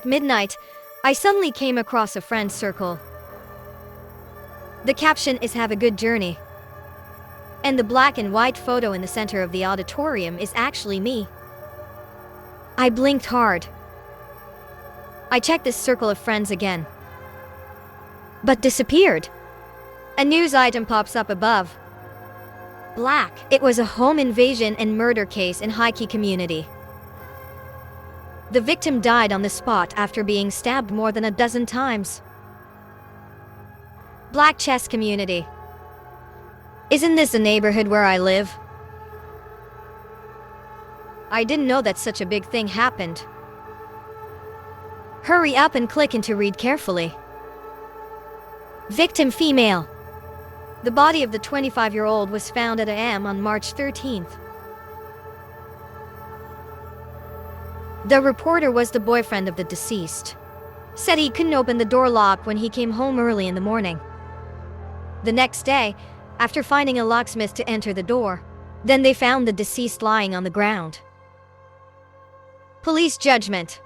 At midnight, I suddenly came across a friend's circle. The caption is "Have a good journey." And the black and white photo in the center of the auditorium is actually me. I blinked hard. I checked this circle of friends again, but disappeared. A news item pops up above. Black. It was a home invasion and murder case in Heike community. The victim died on the spot after being stabbed more than a dozen times. Black chess community. Isn't this the neighborhood where I live? I didn't know that such a big thing happened. Hurry up and click into read carefully. Victim female. The body of the 25-year-old was found at a.m. on March 13th. The reporter was the boyfriend of the deceased. Said he couldn't open the door lock when he came home early in the morning. The next day, after finding a locksmith to enter the door, then they found the deceased lying on the ground. Police judgment.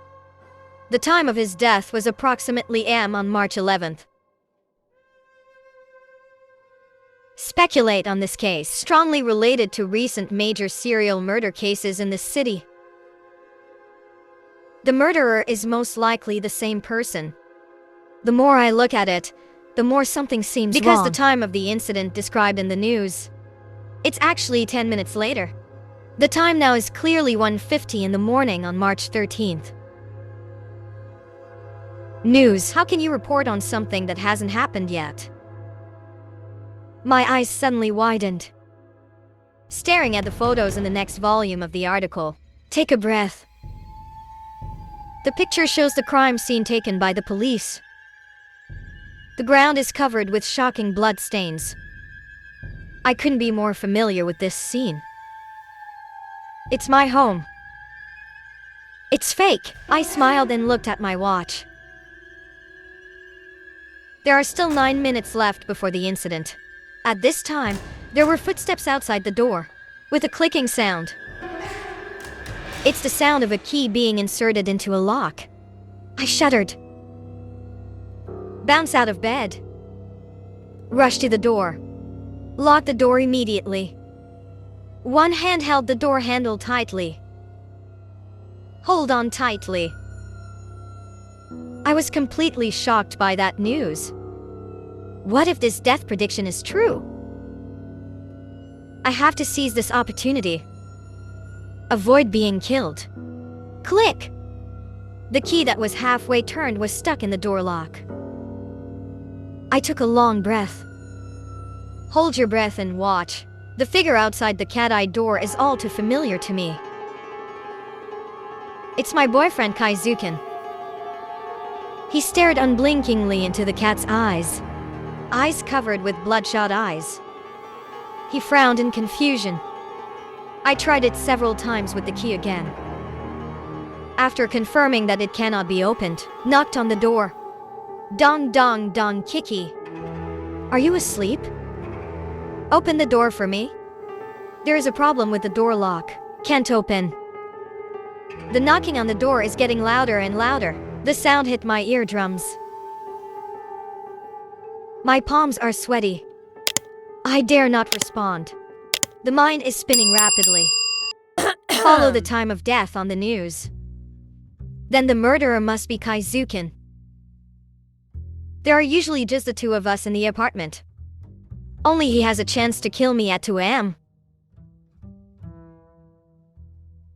The time of his death was approximately a.m. on March 11th. Speculate on this case, strongly related to recent major serial murder cases in this city. The murderer is most likely the same person. The more I look at it, the more something seems wrong. Because the time of the incident described in the news, it's actually 10 minutes later. The time now is clearly 1:50 in the morning on March 13th. News. How can you report on something that hasn't happened yet? My eyes suddenly widened, staring at the photos in the next volume of the article. Take a breath. The picture shows the crime scene taken by the police. The ground is covered with shocking blood stains. I couldn't be more familiar with this scene. It's my home. It's fake. I smiled and looked at my watch. There are still 9 minutes left before the incident. At this time, there were footsteps outside the door, with a clicking sound. It's the sound of a key being inserted into a lock. I shuddered. Bounce out of bed. Rush to the door. Lock the door immediately. One hand held the door handle tightly. Hold on tightly. I was completely shocked by that news. What if this death prediction is true? I have to seize this opportunity. Avoid being killed. Click! The key that was halfway turned was stuck in the door lock. I took a long breath. Hold your breath and watch. The figure outside the cat-eye door is all too familiar to me. It's my boyfriend Kaizuken. He stared unblinkingly into the cat's eyes. Eyes covered with bloodshot eyes. He frowned in confusion. I tried it several times with the key again. After confirming that it cannot be opened, knocked on the door. Dong dong dong Kiki. Are you asleep? Open the door for me. There is a problem with the door lock. Can't open. The knocking on the door is getting louder and louder. The sound hit my eardrums. My palms are sweaty. I dare not respond. The mind is spinning rapidly. Follow the time of death on the news. Then the murderer must be Kaizuken. There are usually just the two of us in the apartment. Only he has a chance to kill me at 2 a.m.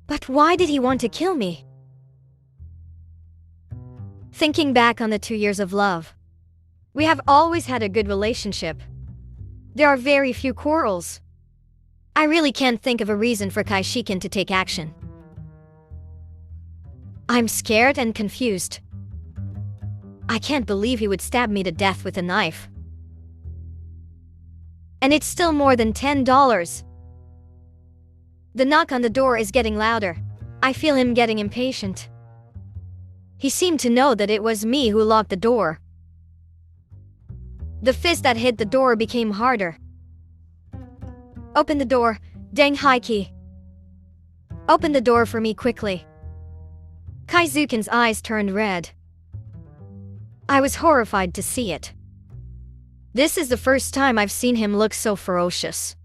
But why did he want to kill me? Thinking back on the 2 years of love, we have always had a good relationship. There are very few quarrels. I really can't think of a reason for Kaizuken to take action. I'm scared and confused. I can't believe he would stab me to death with a knife. And it's still more than $10. The knock on the door is getting louder. I feel him getting impatient. He seemed to know that it was me who locked the door. The fist that hit the door became harder. Open the door, dang Heike. Open the door for me quickly. Kaizuken's eyes turned red. I was horrified to see it. This is the first time I've seen him look so ferocious.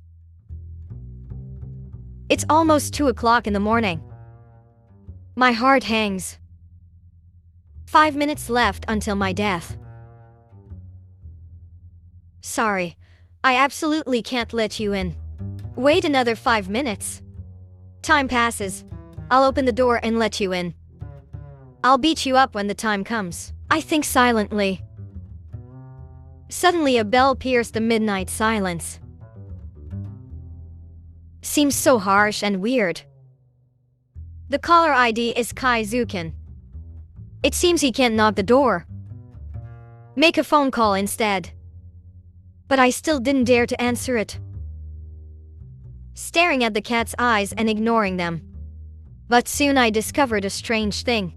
It's almost 2 o'clock in the morning. My heart hangs. 5 minutes left until my death. Sorry, I absolutely can't let you in. Wait another 5 minutes. Time passes. I'll open the door and let you in. I'll beat you up when the time comes. I think silently. Suddenly a bell pierced the midnight silence. Seems so harsh and weird. The caller ID is Kaizuken. It seems he can't knock the door. Make a phone call instead. But I still didn't dare to answer it. Staring at the cat's eyes and ignoring them. But soon I discovered a strange thing.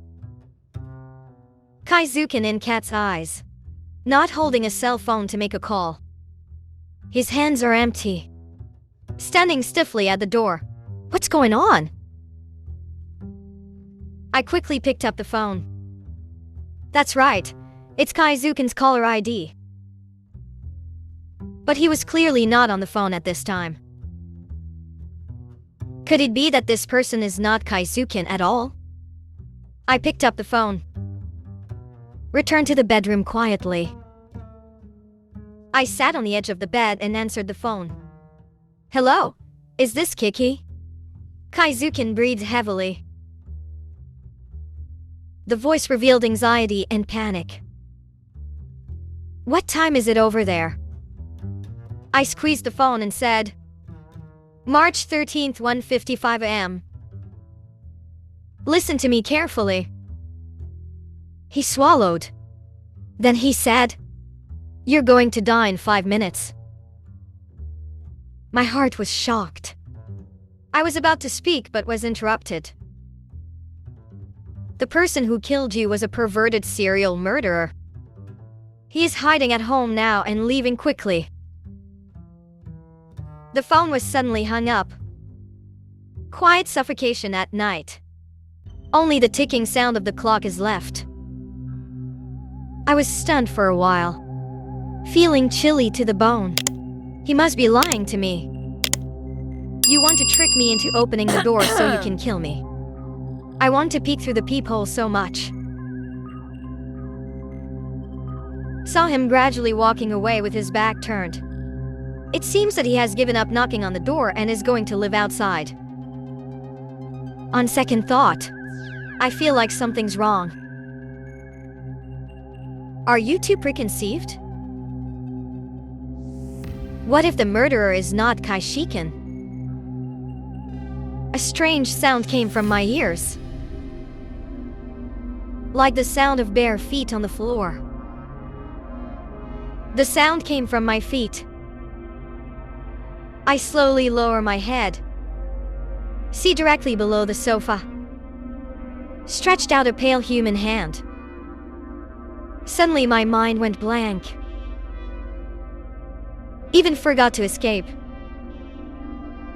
Kaizuken in cat's eyes. Not holding a cell phone to make a call. His hands are empty. Standing stiffly at the door. What's going on? I quickly picked up the phone. That's right, it's Kaizuken's caller ID. But he was clearly not on the phone at this time. Could it be that this person is not Kaizuken at all? I picked up the phone. Returned to the bedroom quietly. I sat on the edge of the bed and answered the phone. Hello, is this Kiki? Kaizuken breathed heavily. The voice revealed anxiety and panic. What time is it over there? I squeezed the phone and said, March 13th, 1:55 a.m. Listen to me carefully. He swallowed. Then he said, You're going to die in 5 minutes. My heart was shocked. I was about to speak but was interrupted. The person who killed you was a perverted serial murderer. He is hiding at home now and leaving quickly. The phone was suddenly hung up. Quiet suffocation at night. Only the ticking sound of the clock is left. I was stunned for a while, feeling chilly to the bone. He must be lying to me. You want to trick me into opening the door so you can kill me. I want to peek through the peephole so much. Saw him gradually walking away with his back turned. It seems that he has given up knocking on the door and is going to live outside. On second thought, I feel like something's wrong. Are you too preconceived? What if the murderer is not Kaizuken? A strange sound came from my ears. Like the sound of bare feet on the floor. The sound came from my feet. I slowly lower my head. See directly below the sofa. Stretched out a pale human hand. Suddenly my mind went blank. Even forgot to escape.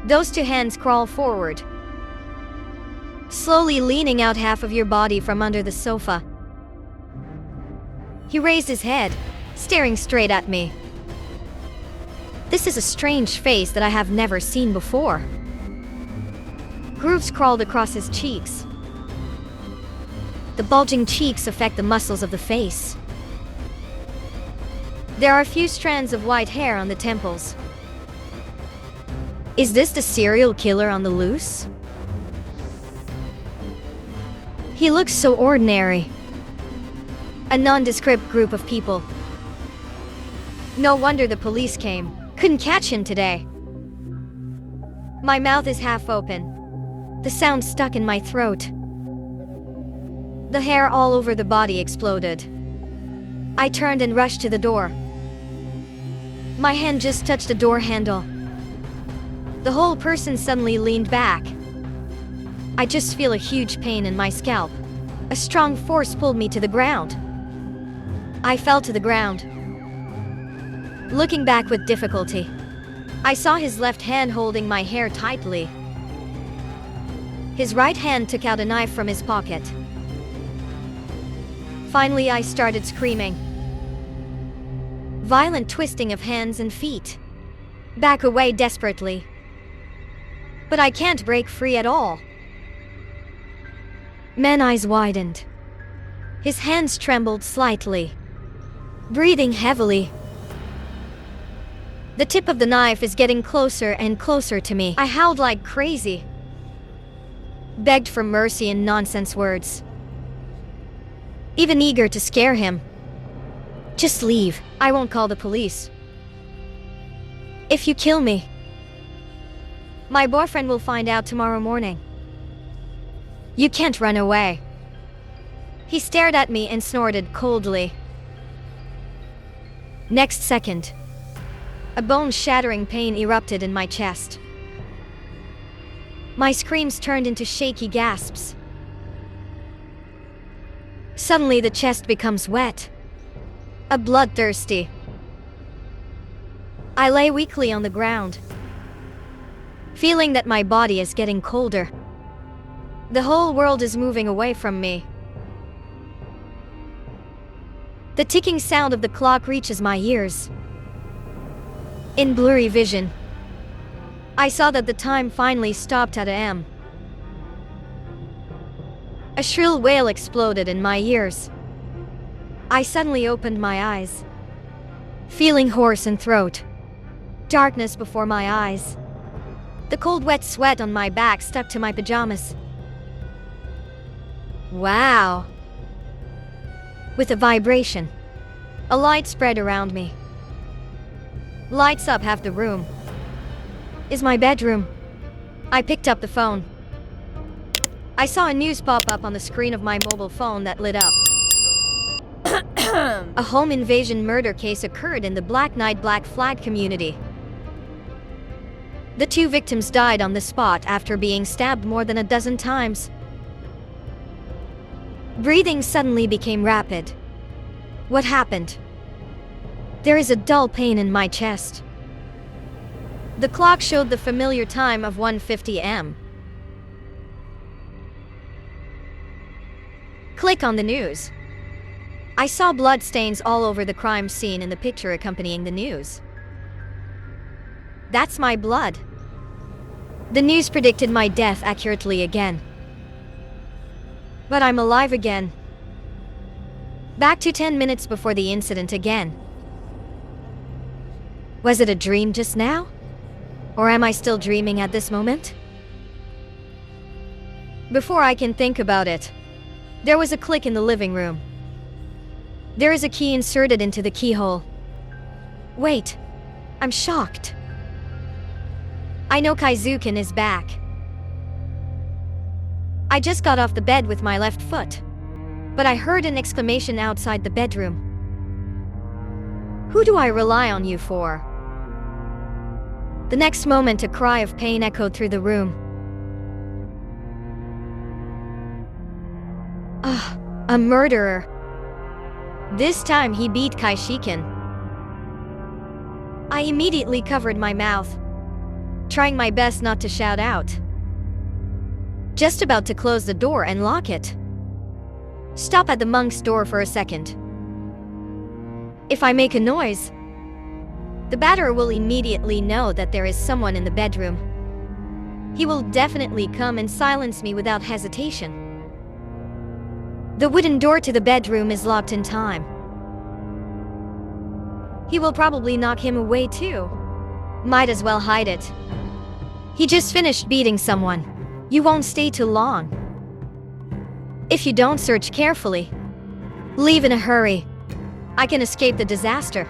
Those two hands crawl forward. Slowly leaning out half of your body from under the sofa. He raised his head, staring straight at me. This is a strange face that I have never seen before. Grooves crawled across his cheeks. The bulging cheeks affect the muscles of the face. There are a few strands of white hair on the temples. Is this the serial killer on the loose? He looks so ordinary. A nondescript group of people. No wonder the police came. Couldn't catch him today. My mouth is half open. The sound stuck in my throat. The hair all over the body exploded. I turned and rushed to the door. My hand just touched the door handle. The whole person suddenly leaned back. I just feel a huge pain in my scalp. A strong force pulled me to the ground. I fell to the ground. Looking back with difficulty, I saw his left hand holding my hair tightly. His right hand took out a knife from his pocket. Finally, I started screaming. Violent twisting of hands and feet. Back away desperately. But I can't break free at all. Man's eyes widened. His hands trembled slightly. Breathing heavily. The tip of the knife is getting closer and closer to me. I howled like crazy. Begged for mercy in nonsense words. Even eager to scare him. Just leave. I won't call the police. If you kill me, my boyfriend will find out tomorrow morning. You can't run away. He stared at me and snorted coldly. Next second, a bone-shattering pain erupted in my chest. My screams turned into shaky gasps. Suddenly the chest becomes wet. Bloodthirsty. I lay weakly on the ground, feeling that my body is getting colder. The whole world is moving away from me. The ticking sound of the clock reaches my ears. In blurry vision, I saw that the time finally stopped at a.m. A shrill wail exploded in my ears. I suddenly opened my eyes, feeling hoarse in throat. Darkness before my eyes. The cold wet sweat on my back stuck to my pajamas. Wow. With a vibration, a light spread around me. Lights up half the room. Is my bedroom. I picked up the phone. I saw a news pop up on the screen of my mobile phone that lit up. A home invasion murder case occurred in the Black Knight Black Flag community. The 2 victims died on the spot after being stabbed more than a dozen times. Breathing suddenly became rapid. What happened? There is a dull pain in my chest. The clock showed the familiar time of 1:50 a.m. Click on the news. I saw bloodstains all over the crime scene in the picture accompanying the news. That's my blood. The news predicted my death accurately again. But I'm alive again. Back to 10 minutes before the incident again. Was it a dream just now? Or am I still dreaming at this moment? Before I can think about it, there was a click in the living room. There is a key inserted into the keyhole. Wait, I'm shocked. I know Kaizukin is back. I just got off the bed with my left foot, but I heard an exclamation outside the bedroom. Who do I rely on you for? The next moment, a cry of pain echoed through the room. A murderer. This time he beat Kaishikin. I immediately covered my mouth, trying my best not to shout out. Just about to close the door and lock it. Stop at the monk's door for a second. If I make a noise, the batterer will immediately know that there is someone in the bedroom. He will definitely come and silence me without hesitation. The wooden door to the bedroom is locked in time. He will probably knock him away too. Might as well hide it. He just finished beating someone. You won't stay too long. If you don't search carefully, leave in a hurry, I can escape the disaster.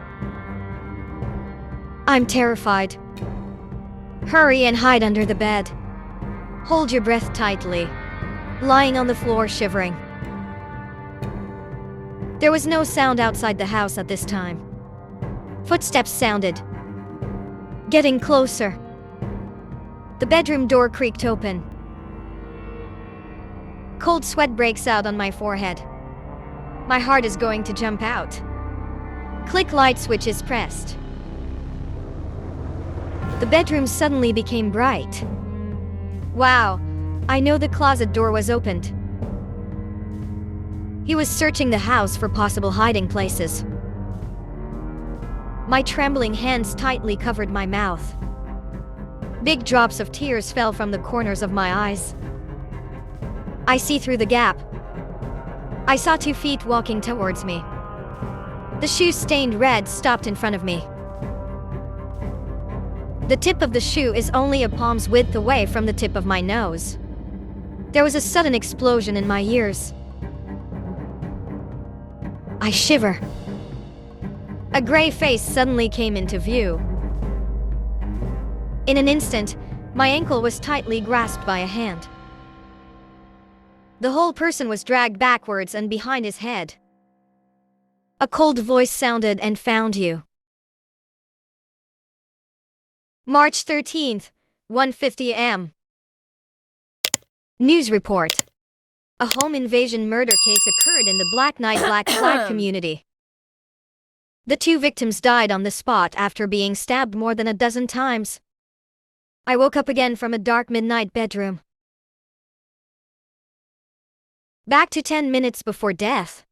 I'm terrified. Hurry and hide under the bed. Hold your breath tightly, lying on the floor shivering. There was no sound outside the house at this time. Footsteps sounded, getting closer. The bedroom door creaked open. Cold sweat breaks out on my forehead. My heart is going to jump out. Click, light switch is pressed. The bedroom suddenly became bright. Wow, I know the closet door was opened. He was searching the house for possible hiding places. My trembling hands tightly covered my mouth. Big drops of tears fell from the corners of my eyes. I see through the gap. I saw 2 feet walking towards me. The shoes stained red stopped in front of me. The tip of the shoe is only a palm's width away from the tip of my nose. There was a sudden explosion in my ears. I shiver. A gray face suddenly came into view. In an instant, my ankle was tightly grasped by a hand. The whole person was dragged backwards and behind his head. A cold voice sounded and found you. March 13th, 1:50 a.m. News report. A home invasion murder case occurred in the Black Flag community. The 2 victims died on the spot after being stabbed more than a dozen times. I woke up again from a dark midnight bedroom. Back to 10 minutes before death.